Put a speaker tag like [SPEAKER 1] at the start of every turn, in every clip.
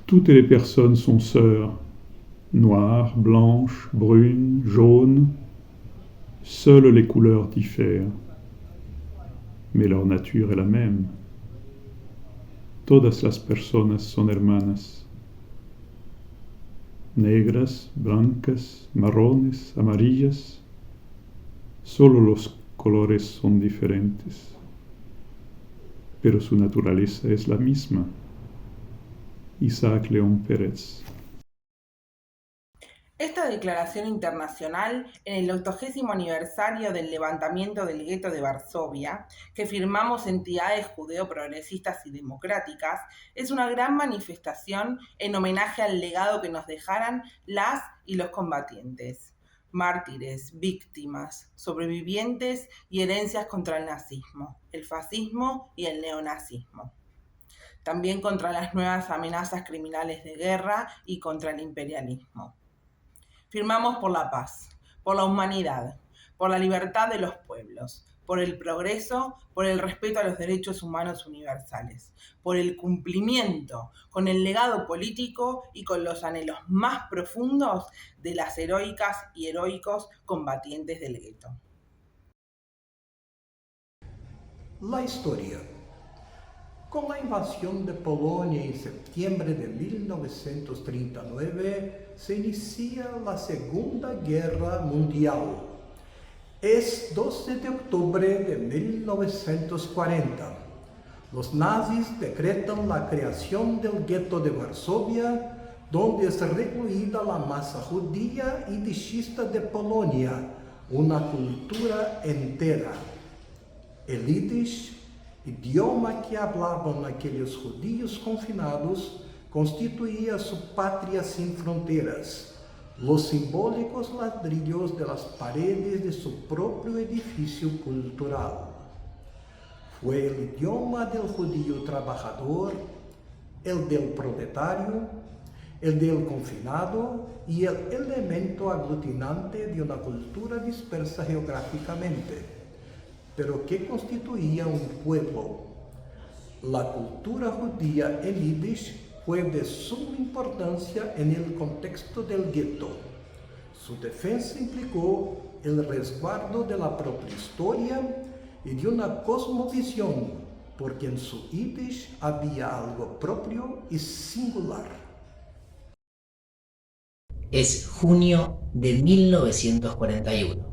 [SPEAKER 1] Toutes les personnes sont sœurs, noires, blanches, brunes, jaunes. Seules les couleurs diffèrent, mais leur nature est la même. Todas las personas son hermanas. Negras, blancas, marrones, amarillas. Solo los colores son diferentes, pero su naturaleza es la misma. Isaac León Pérez.
[SPEAKER 2] Esta declaración internacional, en el 80º aniversario del levantamiento del gueto de Varsovia, que firmamos entidades judeo-progresistas y democráticas, es una gran manifestación en homenaje al legado que nos dejaran las y los combatientes, mártires, víctimas, sobrevivientes y herencias contra el nazismo, el fascismo y el neonazismo. También contra las nuevas amenazas criminales de guerra y contra el imperialismo. Firmamos por la paz, por la humanidad, por la libertad de los pueblos, por el progreso, por el respeto a los derechos humanos universales, por el cumplimiento con el legado político y con los anhelos más profundos de las heroicas y heroicos combatientes del gueto.
[SPEAKER 3] La historia. Con la invasión de Polonia en septiembre de 1939, se inicia la Segunda Guerra Mundial. Es 12 de octubre de 1940. Los nazis decretan la creación del gueto de Varsovia, donde es recluida la masa judía y yidishista de Polonia, una cultura entera. El yiddish, idioma que hablaban aquellos judíos confinados, constituía su patria sin fronteras, los simbólicos ladrillos de las paredes de su propio edificio cultural. Fue el idioma del judío trabajador, el del proletario, el del confinado y el elemento aglutinante de una cultura dispersa geográficamente, pero que constituía un pueblo. La cultura judía en yiddish fue de suma importancia en el contexto del gueto. Su defensa implicó el resguardo de la propia historia y de una cosmovisión, porque en su yiddish había algo propio y singular.
[SPEAKER 4] Es junio de 1941.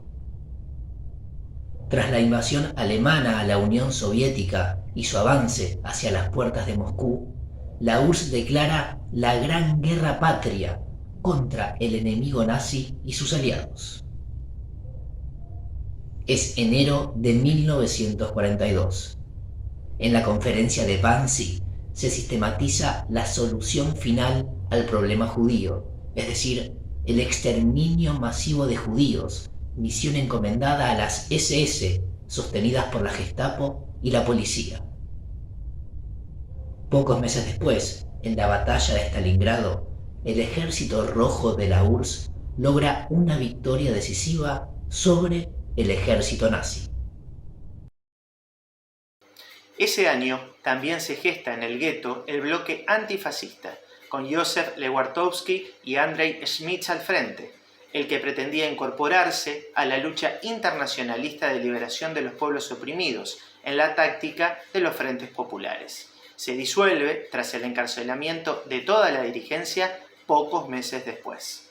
[SPEAKER 4] Tras la invasión alemana a la Unión Soviética y su avance hacia las puertas de Moscú, la URSS declara la Gran Guerra Patria contra el enemigo nazi y sus aliados. Es enero de 1942. En la conferencia de Wannsee se sistematiza la solución final al problema judío, es decir, el exterminio masivo de judíos, misión encomendada a las SS, sostenidas por la Gestapo y la policía. Pocos meses después, en la batalla de Stalingrado, el ejército rojo de la URSS logra una victoria decisiva sobre el ejército nazi.
[SPEAKER 5] Ese año también se gesta en el gueto el bloque antifascista, con Józef Lewandowski y Andrei Schmitz al frente, el que pretendía incorporarse a la lucha internacionalista de liberación de los pueblos oprimidos en la táctica de los frentes populares. Se disuelve tras el encarcelamiento de toda la dirigencia pocos meses después.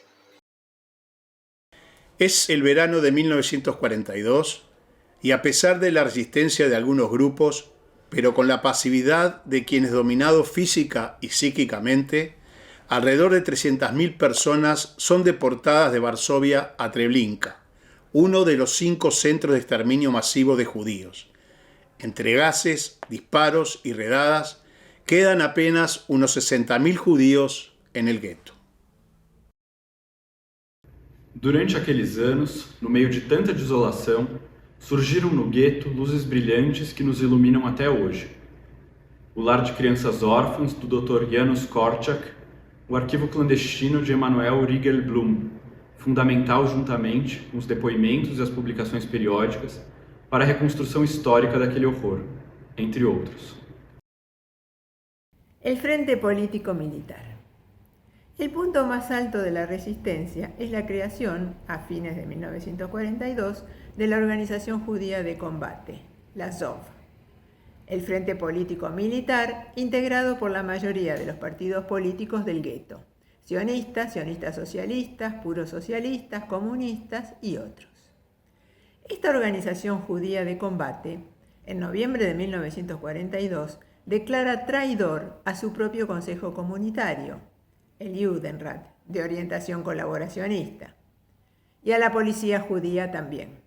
[SPEAKER 6] Es el verano de 1942 y a pesar de la resistencia de algunos grupos, pero con la pasividad de quienes dominados física y psíquicamente, alrededor de 300.000 personas son deportadas de Varsovia a Treblinka, uno de los 5 centros de exterminio masivo de judíos. Entre gases, disparos y redadas, quedan apenas unos 60.000 judíos en el gueto.
[SPEAKER 1] Durante aqueles anos, no meio de tanta desolação, surgiram no gueto luzes brilhantes que nos iluminam até hoje. O lar de crianças órfãs do Dr. Janusz Korczak, o arquivo clandestino de Emanuel Riegelblum, fundamental juntamente com os depoimentos e as publicações periódicas para a reconstrução histórica daquele horror, entre outros.
[SPEAKER 7] El Frente Político Militar. El punto más alto de la resistencia es la creación, a fines de 1942, de la Organización Judía de Combate, la ZOV, el frente político militar integrado por la mayoría de los partidos políticos del gueto, sionistas, sionistas socialistas, puros socialistas, comunistas y otros. Esta Organización Judía de Combate, en noviembre de 1942, declara traidor a su propio Consejo Comunitario, el Judenrat, de orientación colaboracionista, y a la policía judía también.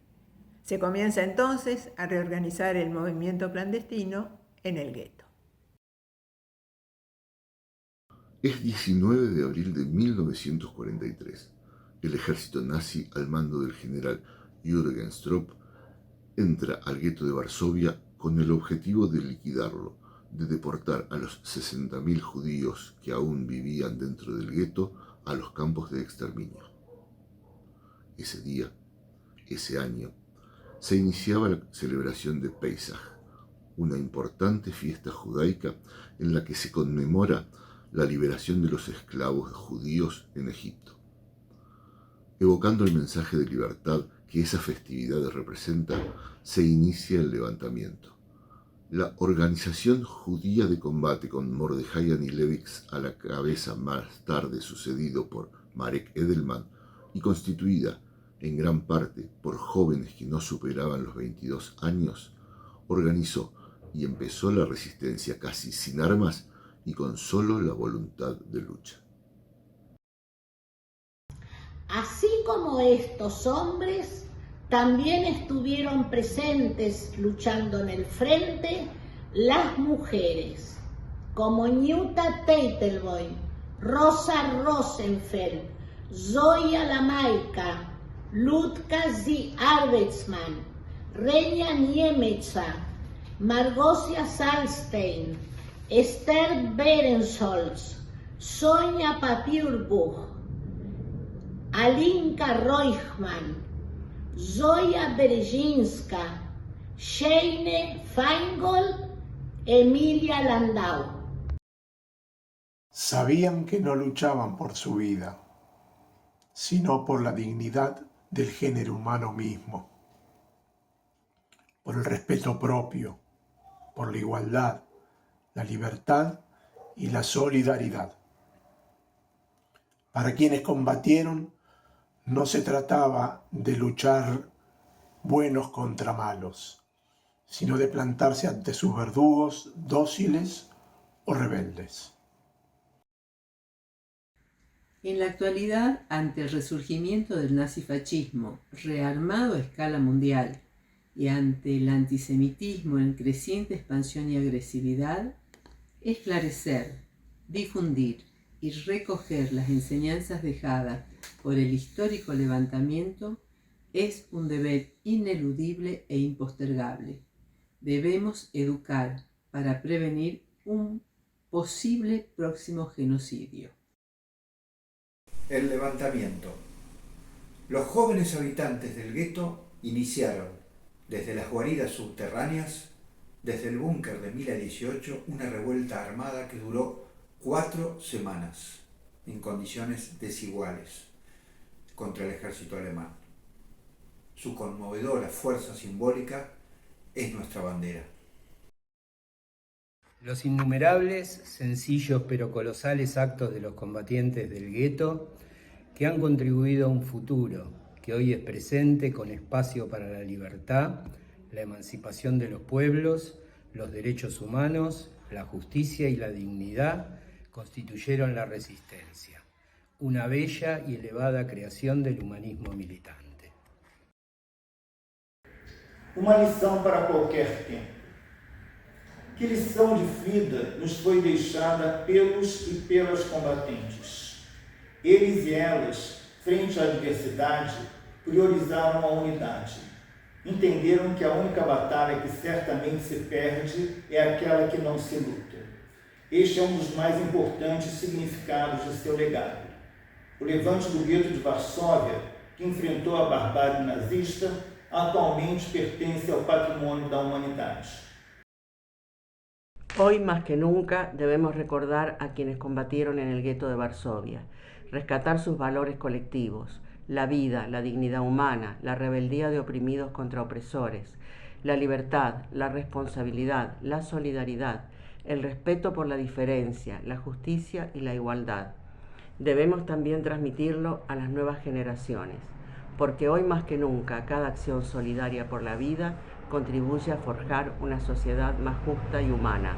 [SPEAKER 7] Se comienza entonces a reorganizar el movimiento clandestino en el gueto.
[SPEAKER 8] Es 19 de abril de 1943. El ejército nazi, al mando del general Jürgen Stroop, entra al gueto de Varsovia con el objetivo de liquidarlo, de deportar a los 60.000 judíos que aún vivían dentro del gueto a los campos de exterminio. Ese día, ese año, se iniciaba la celebración de Pesach, una importante fiesta judaica en la que se conmemora la liberación de los esclavos judíos en Egipto. Evocando el mensaje de libertad que esa festividad representa, se inicia el levantamiento. La Organización Judía de Combate, con Mordejai Anilevix a la cabeza, más tarde sucedido por Marek Edelman, y constituida en gran parte por jóvenes que no superaban los 22 años, organizó y empezó la resistencia casi sin armas y con solo la voluntad de lucha.
[SPEAKER 9] Así como estos hombres, también estuvieron presentes luchando en el frente las mujeres, como Nyuta Teitelboim, Rosa Rosenfeld, Zoya Lamaika, Ludka Z. Arbeitzman, Reña Niemetza, Margosia Salstein, Esther Berensolz, Sonia Papierbuch, Alinka Reuchmann, Zoya Berzinska, Sheine Feingold, Emilia Landau.
[SPEAKER 10] Sabían que no luchaban por su vida, sino por la dignidad del género humano mismo, por el respeto propio, por la igualdad, la libertad y la solidaridad. Para quienes combatieron, no se trataba de luchar buenos contra malos, sino de plantarse ante sus verdugos dóciles o rebeldes.
[SPEAKER 11] En la actualidad, ante el resurgimiento del nazifascismo rearmado a escala mundial y ante el antisemitismo en creciente expansión y agresividad, esclarecer, difundir y recoger las enseñanzas dejadas por el histórico levantamiento es un deber ineludible e impostergable. Debemos educar para prevenir un posible próximo genocidio.
[SPEAKER 12] El levantamiento. Los jóvenes habitantes del gueto iniciaron, desde las guaridas subterráneas, desde el búnker de Mila 18, una revuelta armada que duró 4 semanas, en condiciones desiguales, contra el ejército alemán. Su conmovedora fuerza simbólica es nuestra bandera.
[SPEAKER 13] Los innumerables, sencillos pero colosales actos de los combatientes del gueto que han contribuido a un futuro que hoy es presente con espacio para la libertad, la emancipación de los pueblos, los derechos humanos, la justicia y la dignidad, constituyeron la resistencia, una bella y elevada creação del humanismo militante.
[SPEAKER 14] Uma lição para qualquer tempo. Que lição de vida nos foi deixada pelos e pelas combatentes? Eles e elas, frente à adversidade, priorizaram a unidade. Entenderam que a única batalha que certamente se perde é aquela que não se luta. Este é um dos mais importantes significados de seu legado. O levante do gueto de Varsóvia, que enfrentou a barbárie nazista, atualmente pertence ao patrimônio da humanidade.
[SPEAKER 15] Hoy más que nunca debemos recordar a quienes combatieron en el gueto de Varsovia, rescatar sus valores colectivos, la vida, la dignidad humana, la rebeldía de oprimidos contra opresores, la libertad, la responsabilidad, la solidaridad, el respeto por la diferencia, la justicia y la igualdad. Debemos también transmitirlo a las nuevas generaciones, porque hoy más que nunca cada acción solidaria por la vida contribuye a forjar una sociedad más justa y humana.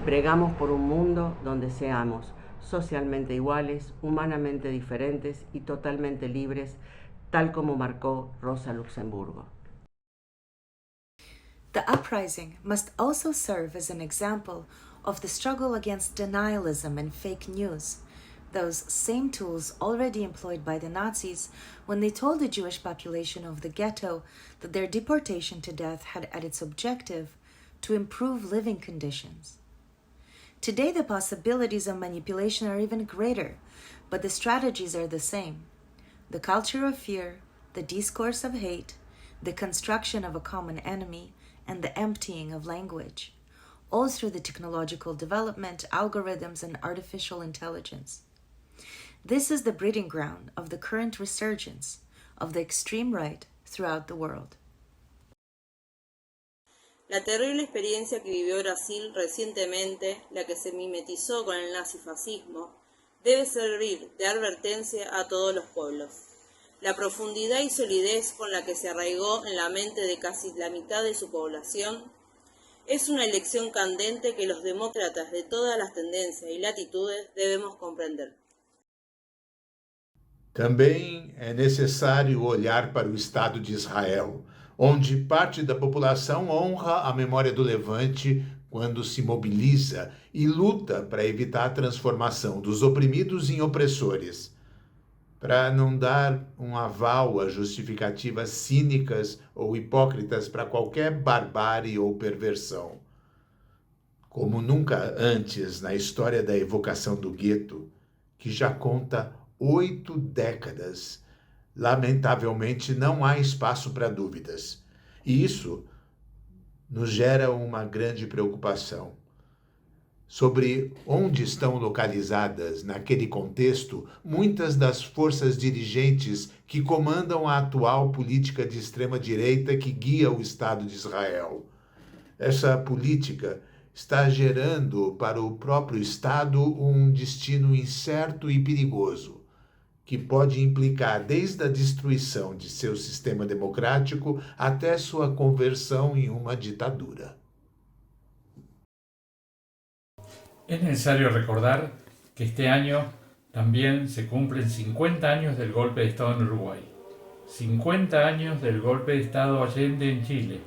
[SPEAKER 15] Bregamos por un mundo donde seamos socialmente iguales, humanamente diferentes y totalmente libres, tal como marcó Rosa Luxemburgo.
[SPEAKER 16] The uprising must also serve as an example of the struggle against denialism and fake news, those same tools already employed by the Nazis when they told the Jewish population of the ghetto that their deportation to death had at its objective to improve living conditions. Today, the possibilities of manipulation are even greater, but the strategies are the same. The culture of fear, the discourse of hate, the construction of a common enemy, and the emptying of language, all through the technological development, algorithms, and artificial intelligence. This is the breeding ground of the current resurgence of the extreme right throughout the world.
[SPEAKER 17] La terrible experiencia que vivió Brasil recientemente, la que se mimetizó con el nazifascismo, debe servir de advertencia a todos los pueblos. La profundidad y solidez con la que se arraigó en la mente de casi la mitad de su población es una lección candente que los demócratas de todas las tendencias y latitudes debemos comprender.
[SPEAKER 18] Também é necessário olhar para o Estado de Israel, onde parte da população honra a memória do Levante quando se mobiliza e luta para evitar a transformação dos oprimidos em opressores, para não dar um aval a justificativas cínicas ou hipócritas para qualquer barbárie ou perversão. Como nunca antes na história da evocação do gueto, que já conta 8 décadas, lamentavelmente não há espaço para dúvidas. E isso nos gera uma grande preocupação sobre onde estão localizadas, naquele contexto, muitas das forças dirigentes que comandam a atual política de extrema-direita que guia o Estado de Israel. Essa política está gerando para o próprio Estado um destino incerto e perigoso, que pode implicar desde a destruição de seu sistema democrático até sua conversão em uma ditadura.
[SPEAKER 19] Es necesario recordar que este año también se cumplen 50 años del golpe de Estado en Uruguay, 50 años del golpe de Estado Allende en Chile,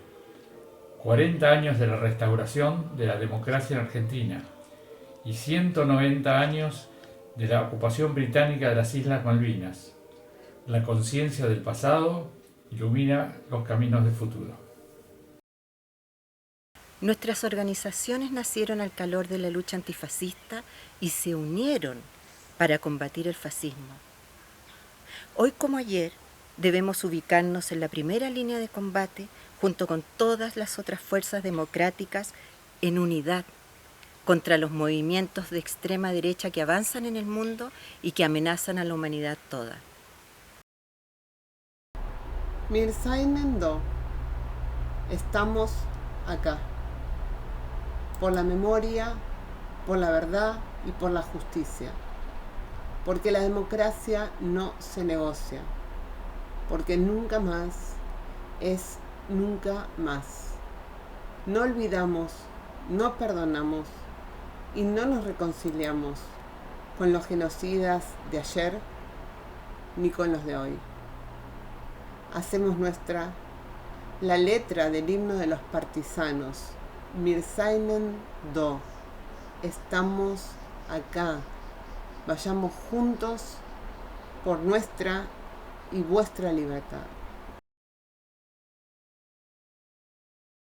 [SPEAKER 19] 40 años de la restauración de la democracia en Argentina y 190 años de la ocupación británica de las Islas Malvinas. La conciencia del pasado ilumina los caminos del futuro.
[SPEAKER 20] Nuestras organizaciones nacieron al calor de la lucha antifascista y se unieron para combatir el fascismo. Hoy como ayer debemos ubicarnos en la primera línea de combate junto con todas las otras fuerzas democráticas en unidad contra los movimientos de extrema derecha que avanzan en el mundo y que amenazan a la humanidad toda.
[SPEAKER 21] Mirzainen Do, estamos acá. Por la memoria, por la verdad y por la justicia. Porque la democracia no se negocia. Porque nunca más es nunca más. No olvidamos, no perdonamos y no nos reconciliamos con los genocidas de ayer ni con los de hoy. Hacemos nuestra la letra del himno de los partisanos. Mirzainen Do, estamos acá, vayamos juntos por nuestra y vuestra libertad.